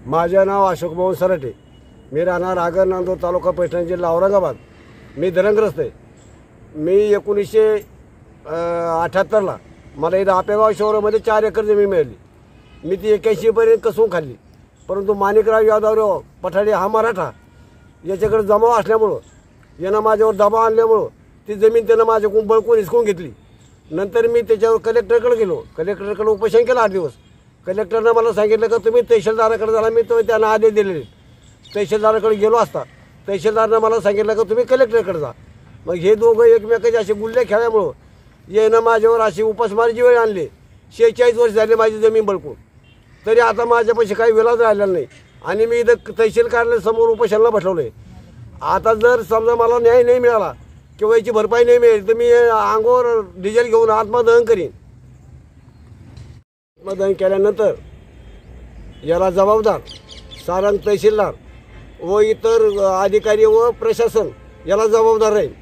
माझे नाव अशोक मोहन सराटे। मी राहणार आगर नांदूर तालुका पैठण जिल्हा औरंगाबाद। मी धरणग्रस्त आहे। मी 1978ला मला इथं आपेगाव शहरामध्ये 4 एकर जमीन मिळाली। मी ती 81 पर्यंत कसून खाल्ली, परंतु माणिकराव यादवराव पठाडे हा मराठा याच्याकडे जमाव असल्यामुळं यानं माझ्यावर दबाव आणल्यामुळं ती जमीन त्यानं माझ्याकडून बळकून हिसकून घेतली। नंतर मी त्याच्यावर कलेक्टरकडे गेलो। कलेक्टरकडे उपोषण केलं 8 दिवस। कलेक्टरनं मला सांगितलं की तुम्ही तहसीलदाराकडे झाला। मी तो त्यांना आदेश दिलेले। तहसीलदाराकडे गेलो असता तहसीलदारनं मला सांगितलं की तुम्ही कलेक्टरकडे जा। मग हे दोघं एकमेकाचे असे गुल्ले खेळल्यामुळं यानं माझ्यावर अशी उपासमारीची वेळ आणली। 46 वर्ष झाले माझी जमीन बळकून, तरी आता माझ्यापाशी काही विलाज राहिलेला नाही आणि मी इथं तहसील कार्यालयासमोर उपोषणाला बसवलं आहे। आता जर समजा मला न्याय नाही मिळाला किंवा याची भरपाई नाही मिळेल तर मी अंगावर डिझेल घेऊन आत्मदहन करीन। आत्मदहन केल्यानंतर याला जबाबदार सारंग तहसीलदार व इतर अधिकारी व प्रशासन याला जबाबदार राहील।